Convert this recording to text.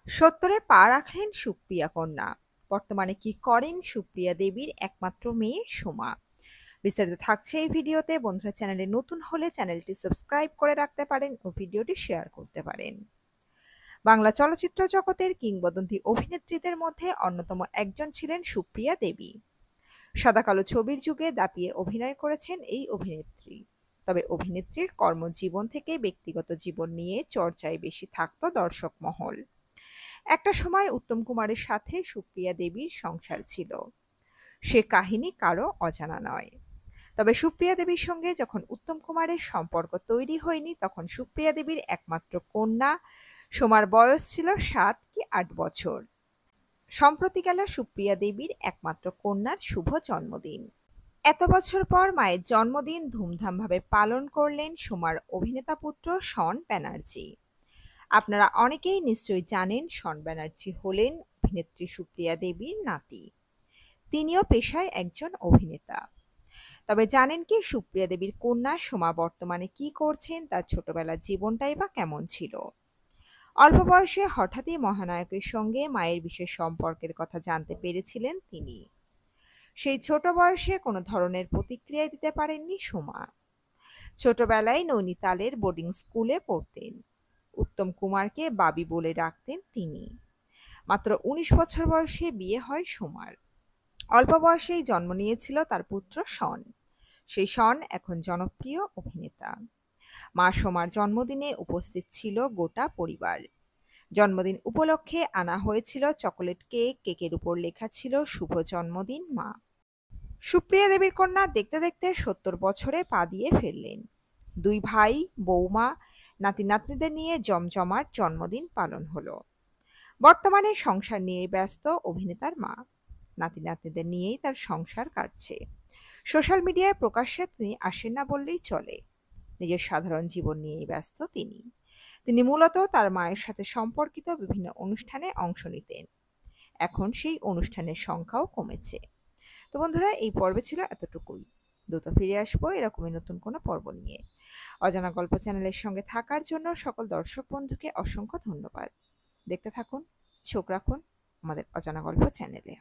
সত্তরে পা রাখলেন সুপ্রিয়া কন্যা। বর্তমানে কি করেন সুপ্রিয়া দেবীর একমাত্র মেয়ে সোমা? বিস্তারিত থাকছে এই ভিডিওতে। বন্ধুরা, চ্যানেলে নতুন হলে চ্যানেলটি সাবস্ক্রাইব করে রাখতে পারেন ও ভিডিওটি শেয়ার করতে পারেন। বাংলা চলচ্চিত্র জগতের কিংবদন্তি অভিনেত্রীদের মধ্যে অন্যতম একজন ছিলেন সুপ্রিয়া দেবী। সাদাকালো ছবির যুগে দাপিয়ে অভিনয় করেছেন এই অভিনেত্রী। তবে অভিনেত্রীর কর্মজীবন থেকে ব্যক্তিগত জীবন নিয়ে চর্চায় বেশি থাকত দর্শক মহল। একটা সময় উত্তম কুমারের সাথে সুপ্রিয়া দেবীর সংসার ছিল, সে কাহিনী কারো অজানা নয়। তবে সুপ্রিয়া দেবীর সঙ্গে যখন উত্তম কুমারের সম্পর্ক তৈরি হয়নি, তখন সুপ্রিয়া দেবীর একমাত্র কন্যা সোমার বয়স ছিল 7 কি 8 বছর। সম্প্রতি গেল সুপ্রিয়া দেবীর একমাত্র কন্যার শুভ জন্মদিন। এত বছর পর মায়ের জন্মদিন ধুমধামভাবে পালন করলেন সোমার অভিনেতা পুত্র শন ব্যানার্জি। আপনারা অনেকেই নিশ্চয়ই জানেন, শন ব্যানার্জি হলেন অভিনেত্রী সুপ্রিয়া দেবীর নাতি। তিনিও পেশায় একজন অভিনেতা। তবে জানেন কি সুপ্রিয়া দেবীর কন্যা সোমা বর্তমানে কি করছেন, তার ছোটবেলার জীবনটাই বা কেমন ছিল? অল্প বয়সে হঠাৎই মহানায়কের সঙ্গে মায়ের বিশেষ সম্পর্কের কথা জানতে পেরেছিলেন তিনি। সেই ছোট বয়সে কোনো ধরনের প্রতিক্রিয়া দিতে পারেননি সোমা। ছোটবেলায় নৈনিতালের বোর্ডিং স্কুলে পড়তেন। উত্তম কুমারকে বাবি বলে ডাকতেন তিনি। মাত্র ১৯ বছর বয়সে বিয়ে হয় সোমার। অল্প বয়সেই জন্ম নিয়েছিল তার পুত্র শন। সেই শন এখন জনপ্রিয় অভিনেতা। মা সোমার জন্মদিনে উপস্থিত ছিল গোটা পরিবার। জন্মদিন উপলক্ষে আনা হয়েছিল চকোলেট কেক, কেকের উপর লেখা ছিল শুভ জন্মদিন মা। সুপ্রিয়া দেবীর কন্যা দেখতে দেখতে ৭০ বছরে পা দিয়ে ফেললেন। দুই ভাই, বৌমা, নাতি নাতনিদের নিয়ে জমজমাট জন্মদিন পালন হলো। বর্তমানে সংসার নিয়ে ব্যস্ত অভিনেতার মা। নাতি নাতনিদের নিয়েই তার সংসার কাটছে। সোশ্যাল মিডিয়ায় প্রকাশ্যে তিনি আসেন না বললেই চলে। নিজের সাধারণ জীবন নিয়েই ব্যস্ত তিনি। তিনি মূলত তার মায়ের সাথে সম্পর্কিত বিভিন্ন অনুষ্ঠানে অংশ নিতেন। এখন সেই অনুষ্ঠানের সংখ্যাও কমেছে। তো বন্ধুরা, এই পর্বে ছিল এতটুকুই। দ্রুত ফিরে আসবো এরকমই নতুন কোনো পর্ব নিয়ে। অজানা গল্প চ্যানেলের সঙ্গে থাকার জন্য সকল দর্শক বন্ধুকে অসংখ্য ধন্যবাদ। দেখতে থাকুন, চোখ রাখুন আমাদের অজানা গল্প চ্যানেলে।